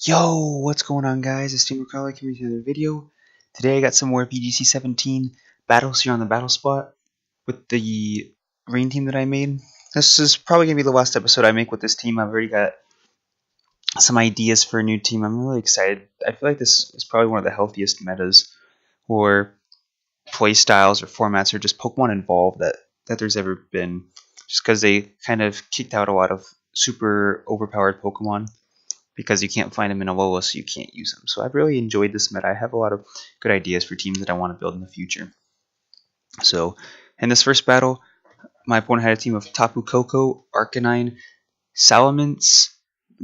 Yo, what's going on, guys? It's Team Recall coming to another video. Today I got some more VGC 17 battles here on the battle spot with the rain team that I made. This is probably going to be the last episode I make with this team. I've already got some ideas for a new team. I'm really excited. I feel like this is probably one of the healthiest metas or play styles or formats or just Pokemon involved that there's ever been. Just because they kind of kicked out a lot of super overpowered Pokemon, because you can't find them in Alola, so you can't use them. So I've really enjoyed this meta. I have a lot of good ideas for teams that I want to build in the future. So in this first battle, my opponent had a team of Tapu Koko, Arcanine, Salamence,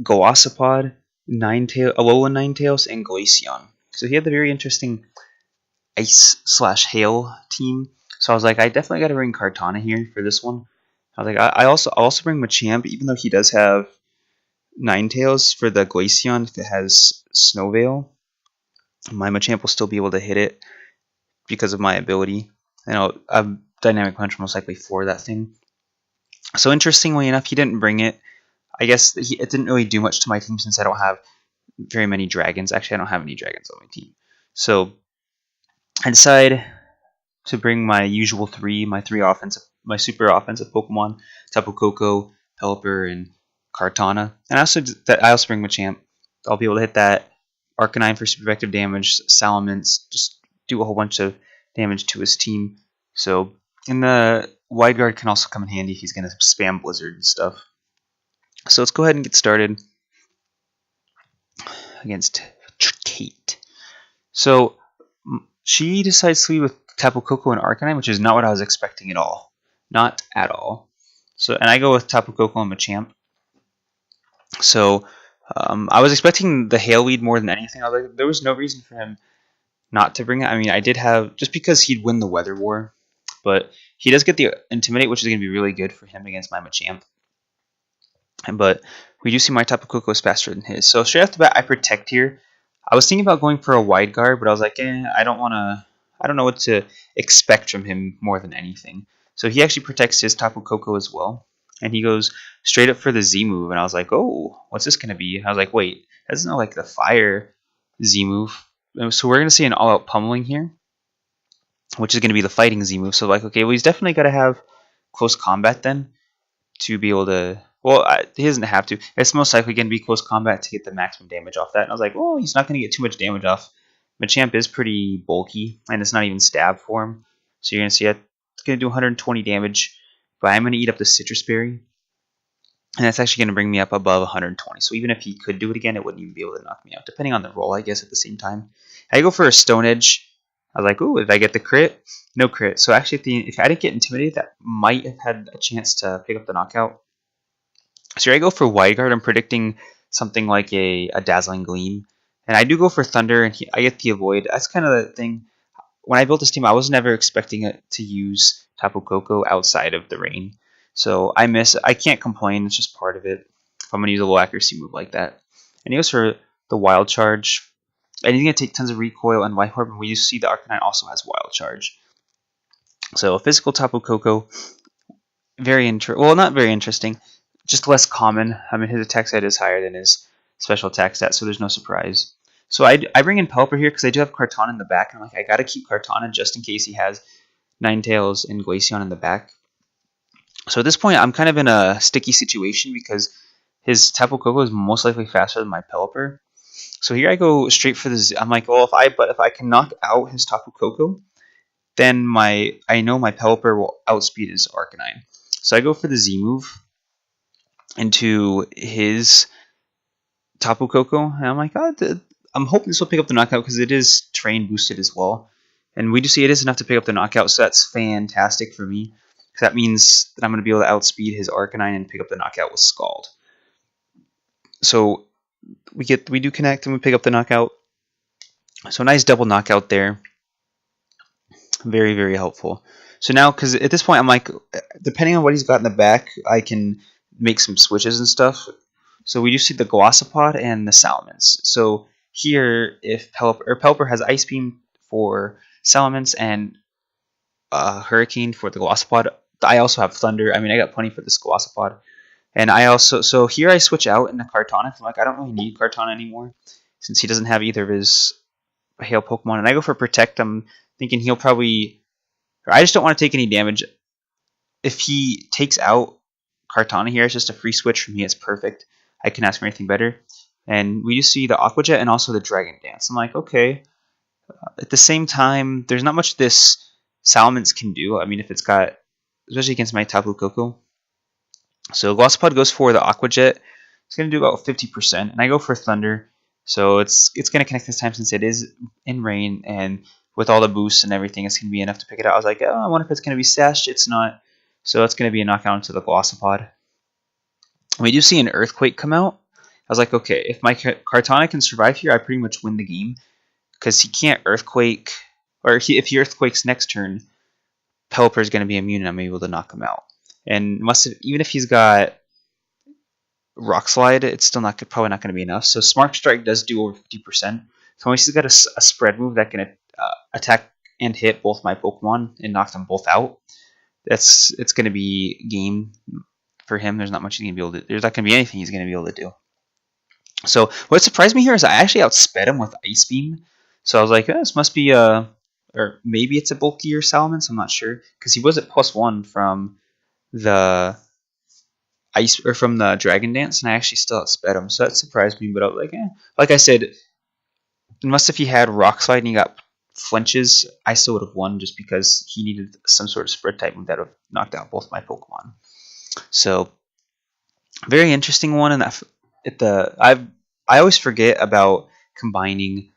Golisopod, Alola Ninetales, and Glaceon. So he had the very interesting Ice/Hail team. So I was like, I definitely got to bring Kartana here for this one. I was like, I'll also bring Machamp, even though he does have Ninetales for the Glaceon. If it has Snow Veil, my Machamp will still be able to hit it because of my ability. I'm Dynamic Punch most likely for that thing. So interestingly enough, he didn't bring it. I guess it didn't really do much to my team since I don't have very many dragons. Actually, I don't have any dragons on my team. So I decided to bring my usual my super offensive Pokemon: Tapu Koko, Pelipper, and Kartana. And I also bring Machamp. I'll be able to hit that Arcanine for super effective damage, Salamence, just do a whole bunch of damage to his team. So, and the Wide Guard can also come in handy if he's going to spam Blizzard and stuff. So let's go ahead and get started against Kate. So she decides to lead with Tapu Koko and Arcanine, which is not what I was expecting at all. Not at all. So, and I go with Tapu Koko and Machamp. So I was expecting the Hail lead more than anything. I was like, there was no reason for him not to bring it. I mean, I did have, just because he'd win the Weather War, but he does get the Intimidate, which is going to be really good for him against my Machamp. But we do see my Tapu Koko is faster than his. So straight off the bat, I Protect here. I was thinking about going for a Wide Guard, but I was like, I don't know what to expect from him more than anything. So he actually protects his Tapu Koko as well. And he goes straight up for the Z move. And I was like, oh, what's this going to be? And I was like, wait, that's not like the Fire Z move. So we're going to see an all-out pummeling here, which is going to be the Fighting Z move. So like, okay, well, he's definitely got to have close combat then to be able to... Well, he doesn't have to. It's most likely going to be close combat to get the maximum damage off that. And I was like, well, he's not going to get too much damage off. Machamp is pretty bulky, and it's not even stab form. So you're going to see it. It's going to do 120 damage, but I'm going to eat up the Citrus Berry. And that's actually going to bring me up above 120. So even if he could do it again, it wouldn't even be able to knock me out, depending on the roll, I guess, at the same time. I go for a Stone Edge. I was like, ooh, did I get the crit? No crit. So actually, if I didn't get Intimidated, that might have had a chance to pick up the knockout. So here I go for Wide Guard. I'm predicting something like a Dazzling Gleam. And I do go for Thunder, and I get the Avoid. That's kind of the thing. When I built this team, I was never expecting it to use Tapu Koko outside of the rain. So I can't complain. It's just part of it. If I'm going to use a low accuracy move like that. And he goes for the Wild Charge. And he's going to take tons of recoil and Life Orb. And we see the Arcanine also has Wild Charge. So physical Tapu Koko, not very interesting. Just less common. I mean, his attack stat is higher than his special attack stat, so there's no surprise. So I bring in Pelipper here because I do have Kartana in the back. And I'm like, I got to keep Kartana just in case he has Ninetales and Glaceon in the back. So at this point, I'm kind of in a sticky situation because his Tapu Koko is most likely faster than my Pelipper. So here I go straight for the... I'm like, well, if I can knock out his Tapu Koko, then I know my Pelipper will outspeed his Arcanine. So I go for the Z move into his Tapu Koko, and I'm like, I'm hoping this will pick up the knockout because it is terrain boosted as well. And we do see it is enough to pick up the knockout, so that's fantastic for me. Because that means that I'm going to be able to outspeed his Arcanine and pick up the knockout with Scald. So we do connect and we pick up the knockout. So nice double knockout there. Very, very helpful. So now, because at this point I'm like, depending on what he's got in the back, I can make some switches and stuff. So we do see the Golisopod and the Salamence. So here, if Pelipper has Ice Beam for Salamence and Hurricane for the Golisopod, I also have Thunder. I mean, I got plenty for this Golisopod. And I also, so here I switch out into Kartana. I'm like, I don't really need Kartana anymore since he doesn't have either of his Hail Pokemon. And I go for Protect. I'm thinking he'll probably, or I just don't want to take any damage. If he takes out Kartana here, it's just a free switch for me. It's perfect. I can ask for anything better. And we just see the Aqua Jet and also the Dragon Dance. I'm like, okay. At the same time, there's not much this Salamence can do. I mean, if it's got, especially against my Tapu Koko. So Glossopod goes for the Aqua Jet. It's going to do about 50%. And I go for Thunder. So it's going to connect this time since it is in rain. And with all the boosts and everything, it's going to be enough to pick it out. I was like, oh, I wonder if it's going to be sashed. It's not. So it's going to be a knockout into the Glossopod. We do see an Earthquake come out. I was like, okay, if my Kartana can survive here, I pretty much win the game. Because he can't Earthquake, or if he Earthquakes next turn, Pelipper is going to be immune and I'm able to knock him out. And even if he's got Rock Slide, it's still probably not going to be enough. So Smart Strike does do over 50%. So once he's got a spread move that can attack and hit both my Pokemon and knock them both out, it's going to be game for him. There's not much he's going to be able to. There's not going to be anything he's going to be able to do. So what surprised me here is I actually outsped him with Ice Beam. So I was like, this must be or maybe it's a bulkier Salamence. I'm not sure because he was at +1 from the Ice or from the Dragon Dance, and I actually still outsped him. So that surprised me. But I was like, like I said, unless if he had Rock Slide and he got flinches, I still would have won just because he needed some sort of spread type move that would have knocked out both my Pokemon. So very interesting one. And I always forget about combining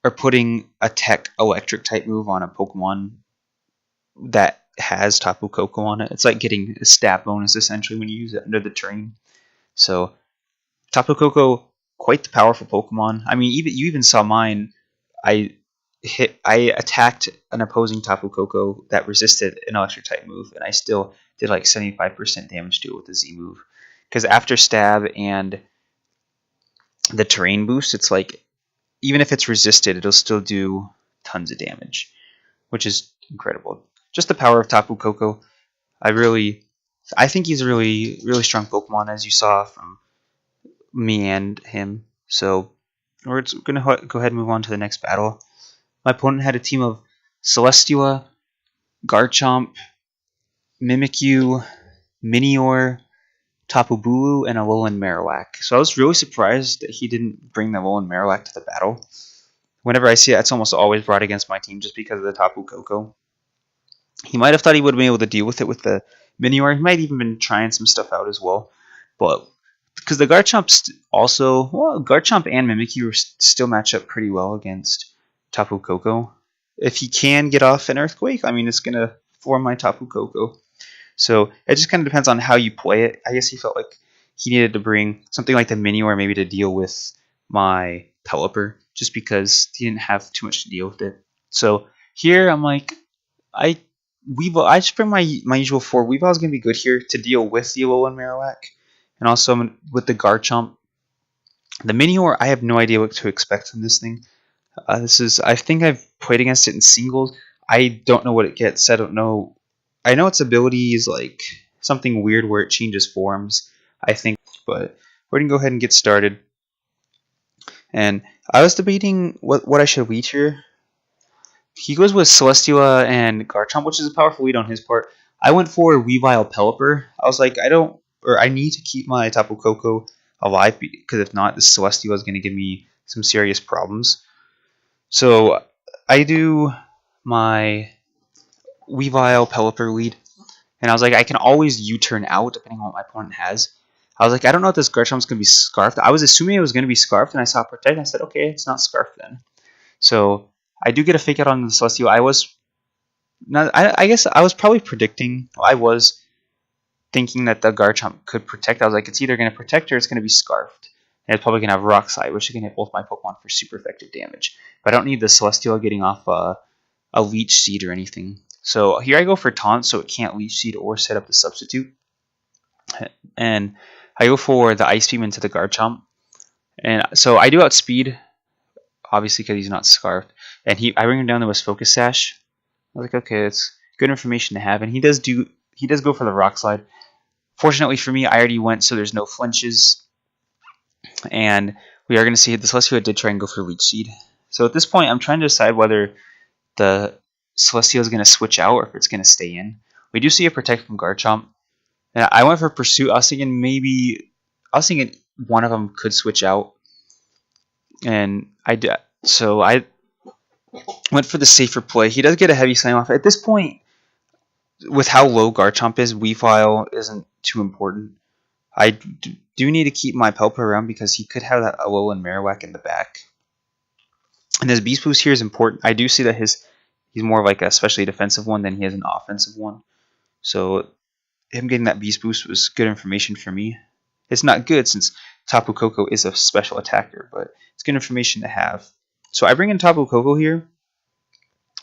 or putting a tech electric type move on a Pokemon that has Tapu Koko on it. It's like getting a stat bonus essentially when you use it under the terrain. So Tapu Koko, quite the powerful Pokemon. I mean, you even saw mine. I attacked an opposing Tapu Koko that resisted an electric type move, and I still did like 75% damage to it with the Z move. Because after stab and the terrain boost, it's like even if it's resisted, it'll still do tons of damage, which is incredible. Just the power of Tapu Koko. I think he's a really, really strong Pokemon, as you saw from me and him. So we're going to go ahead and move on to the next battle. My opponent had a team of Celestia, Garchomp, Mimikyu, Minior, Tapu Bulu, and Alolan Marowak. So I was really surprised that he didn't bring the Alolan Marowak to the battle. Whenever I see it, it's almost always brought against my team just because of the Tapu Koko. He might have thought he would have been able to deal with it with the Minior. He might have even been trying some stuff out as well. But because the Garchomp Garchomp and Mimikyu still match up pretty well against Tapu Koko. If he can get off an Earthquake, I mean, it's going to form my Tapu Koko. So it just kind of depends on how you play it. I guess he felt like he needed to bring something like the Minior maybe to deal with my Pelipper, just because he didn't have too much to deal with it. So here I'm like, I just bring my usual 4. Weavile is going to be good here to deal with the Alolan Marowak. And also with the Garchomp. The Minior, I have no idea what to expect from this thing. I think I've played against it in singles. I don't know what it gets. I don't know. I know its ability is like something weird where it changes forms, I think. But we're going to go ahead and get started. And I was debating what I should lead here. He goes with Celestia and Garchomp, which is a powerful lead on his part. I went for Weavile Pelipper. I was like, I need to keep my Tapu Koko alive because if not, this Celestia is going to give me some serious problems. So I do my Weavile Pelipper lead, and I was like, I can always U-turn out depending on what my opponent has. I was like, I don't know if this Garchomp's going to be Scarfed. I was assuming it was going to be Scarfed, and I saw Protect, and I said, okay, it's not Scarfed then. So I do get a fake out on the Celestial. I guess I was probably predicting. I was thinking that the Garchomp could Protect. I was like, it's either going to Protect or it's going to be Scarfed. And it's probably going to have Rock Slide, which can hit both my Pokemon for super effective damage. But I don't need the Celestial getting off a Leech Seed or anything. So here I go for Taunt, so it can't Leech Seed or set up the substitute. And I go for the Ice Beam into the Garchomp. And so I do outspeed, obviously because he's not Scarfed. And I bring him down there with Focus Sash. I was like, okay, it's good information to have. And he does go for the Rock Slide. Fortunately for me, I already went, so there's no flinches. And we are going to see the Celestia did try and go for Leech Seed. So at this point, I'm trying to decide whether the Celestia is going to switch out or if it's going to stay in. We do see a Protect from Garchomp. And I went for Pursuit. I was thinking one of them could switch out. And I did. So I went for the safer play. He does get a Heavy Slam off. At this point, with how low Garchomp is, Weavile isn't too important. I do need to keep my Pelipper around because he could have that Alolan Marowak in the back. And his Beast Boost here is important. I do see that he's more like a especially defensive one than he is an offensive one. So him getting that Beast Boost was good information for me. It's not good since Tapu Koko is a special attacker, but it's good information to have. So I bring in Tapu Koko here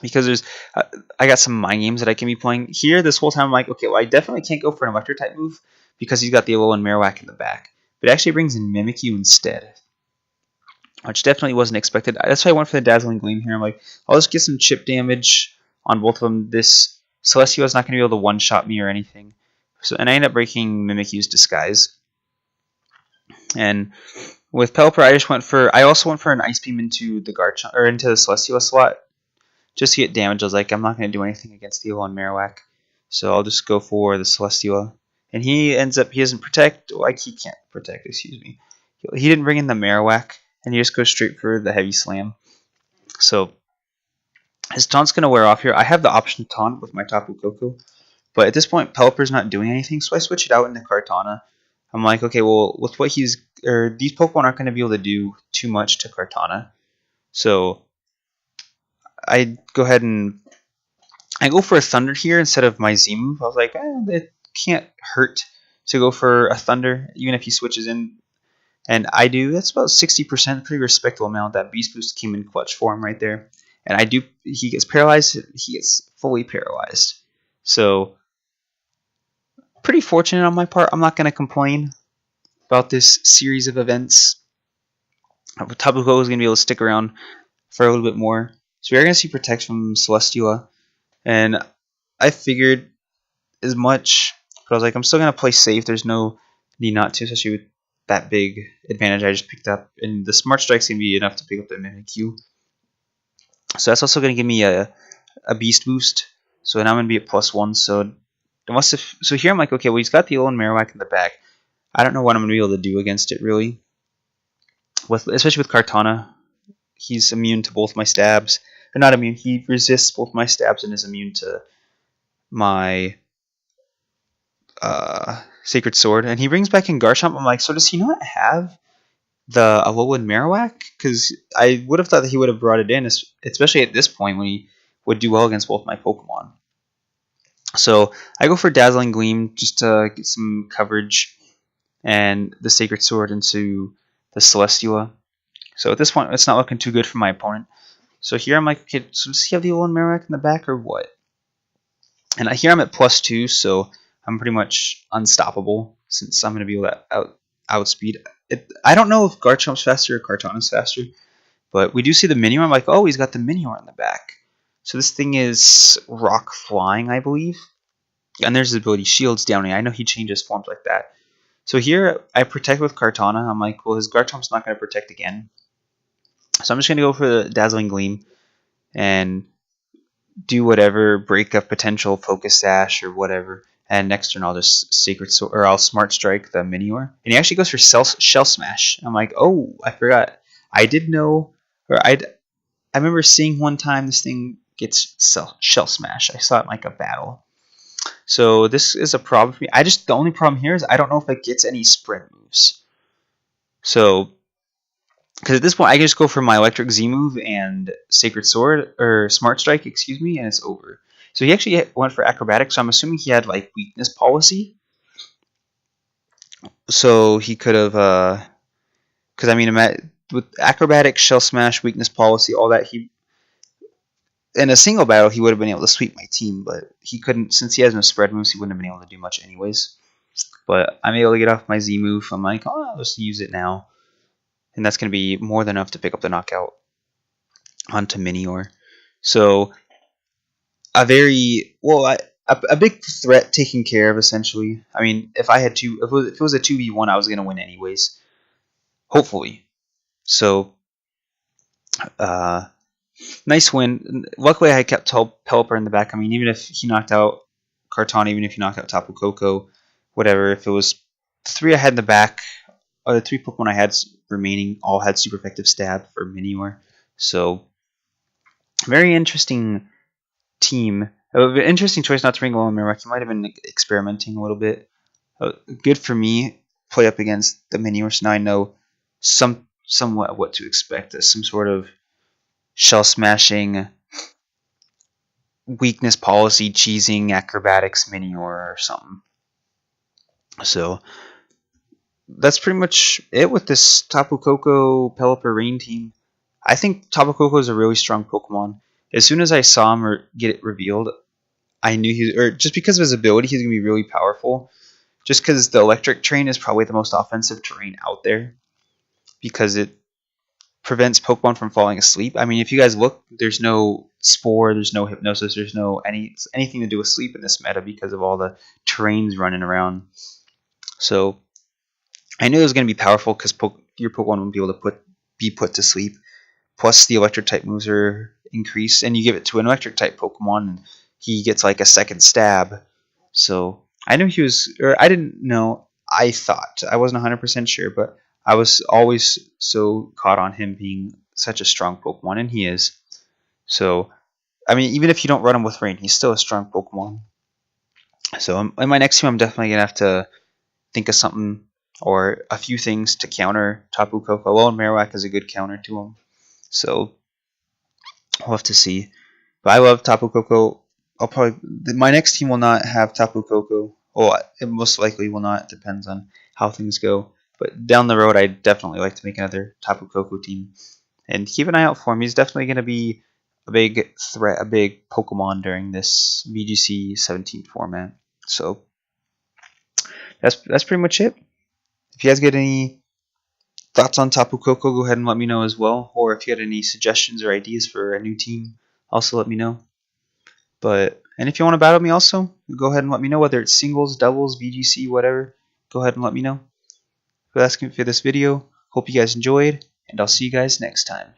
because I got some mind games that I can be playing here. This whole time I'm like, okay, well I definitely can't go for an Electric type move because he's got the Alolan Marowak in the back. But it actually brings in Mimikyu instead, which definitely wasn't expected. That's why I went for the Dazzling Gleam here. I'm like, I'll just get some chip damage on both of them. This Celestia is not going to be able to one-shot me or anything. So, and I end up breaking Mimikyu's Disguise. And with Pelipper, I also went for an Ice Beam into the Garchomp or into the Celestia slot just to get damage. I was like, I'm not going to do anything against the Alolan Marowak, so I'll just go for the Celestia. And he doesn't protect. Like he can't protect. Excuse me. He didn't bring in the Marowak, and he just goes straight for the Heavy Slam. So his taunt's going to wear off here. I have the option to taunt with my Tapu Koko, but at this point, Pelipper's not doing anything, so I switch it out into Kartana. I'm like, okay, well, with what these Pokemon aren't going to be able to do too much to Kartana, so I go ahead and I go for a Thunder here instead of my Z move. I was like, it can't hurt to go for a Thunder, even if he switches in. And I do. That's about 60%, pretty respectable amount. That Beast Boost came in clutch for him right there. And I do. He gets paralyzed. He gets fully paralyzed. So pretty fortunate on my part. I'm not going to complain about this series of events. Tapu Koko is going to be able to stick around for a little bit more. So we're going to see Protect from Celestia. And I figured as much. But I was like, I'm still going to play safe. There's no need not to, especially with that big advantage I just picked up. And the Smart Strike's going to be enough to pick up the Mimikyu. So that's also going to give me a Beast Boost. So now I'm going to be at +1. So here I'm like, okay, well, he's got the Alolan Marowak in the back. I don't know what I'm going to be able to do against it, really. Especially with Kartana. He's immune to both my stabs. Or not immune, he resists both my stabs and is immune to my Sacred Sword. And he brings back in Garchomp. I'm like, so does he not have the Alolan Marowak? Because I would have thought that he would have brought it in, especially at this point when he would do well against both my Pokemon. So I go for Dazzling Gleam just to get some coverage and the Sacred Sword into the Celestia. So at this point, it's not looking too good for my opponent. So here I'm like, okay, so does he have the Alolan Marowak in the back or what? And here I'm at +2, so I'm pretty much unstoppable since I'm going to be able to outspeed. I don't know if Garchomp's faster or Kartana's faster, but we do see the Minior. I'm like, oh, he's got the Minior in the back. So this thing is Rock Flying, I believe. And there's his ability, Shields Downing. I know he changes forms like that. So here I protect with Kartana. I'm like, well, his Garchomp's not going to protect again. So I'm just going to go for the Dazzling Gleam and do whatever, break up potential Focus Sash or whatever. And next turn I'll just Sacred Sword, or I'll Smart Strike the Minior. And he actually goes for Shell Smash. I'm like, oh, I forgot. I did know, or I remember seeing one time this thing gets Shell Smash. I saw it in like a battle. So this is a problem for me. The only problem here is I don't know if it gets any sprint moves. So, because at this point I can just go for my Electric Z move and Sacred Sword, or Smart Strike, excuse me, and it's over. So he actually went for Acrobatics, so I'm assuming he had like Weakness Policy. So he could have, because I mean, with Acrobatics, Shell Smash, Weakness Policy, all that, in a single battle he would have been able to sweep my team, but he couldn't, since he has no spread moves, he wouldn't have been able to do much anyways. But I'm able to get off my Z move. I'm like, oh, I'll just use it now. And that's going to be more than enough to pick up the knockout onto Minior. So, I a big threat taken care of essentially. I mean, if I had to, if it was a 2v1, I was gonna win anyways, hopefully. So, nice win. Luckily, I kept Pelipper in the back. I mean, even if he knocked out Carton, even if he knocked out Tapu Koko, whatever. If it was the 3 I had in the back, or the 3 Pokemon I had remaining, all had super effective stab for Minior. So, very interesting team. Interesting choice not to bring Alolan Marowak. He might have been experimenting a little bit. Good for me. Play up against the Minior, so now I know somewhat what to expect. As some sort of shell smashing, weakness policy, cheesing, acrobatics Minior or something. So that's pretty much it with this Tapu Koko Pelipper Rain team. I think Tapu Koko is a really strong Pokemon. As soon as I saw him get it revealed, I knew just because of his ability, he's going to be really powerful. Just because the electric terrain is probably the most offensive terrain out there. Because it prevents Pokemon from falling asleep. I mean, if you guys look, there's no Spore, there's no Hypnosis, there's no anything to do with sleep in this meta because of all the terrains running around. So I knew it was going to be powerful because your Pokemon wouldn't be able to be put to sleep. Plus, the electric type moves are increased, and you give it to an electric type Pokemon, and he gets like a second stab. So I knew he was, or I didn't know. I thought I wasn't 100% sure, but I was always so caught on him being such a strong Pokemon, and he is. So, I mean, even if you don't run him with Rain, he's still a strong Pokemon. So, in my next team, I'm definitely going to have to think of something or a few things to counter Tapu Koko. Alolan Marowak is a good counter to him. So, we'll have to see. But I love Tapu Koko. My next team will not have Tapu Koko. Well, it most likely will not. It depends on how things go. But down the road, I'd definitely like to make another Tapu Koko team. And keep an eye out for him. He's definitely going to be a big threat, a big Pokemon during this VGC 17 format. So that's pretty much it. If you guys get any thoughts on Tapu Koko, go ahead and let me know as well. Or if you had any suggestions or ideas for a new team, also let me know. And if you want to battle me also, go ahead and let me know, whether it's singles, doubles, VGC, whatever. Go ahead and let me know. That's it for this video. Hope you guys enjoyed, and I'll see you guys next time.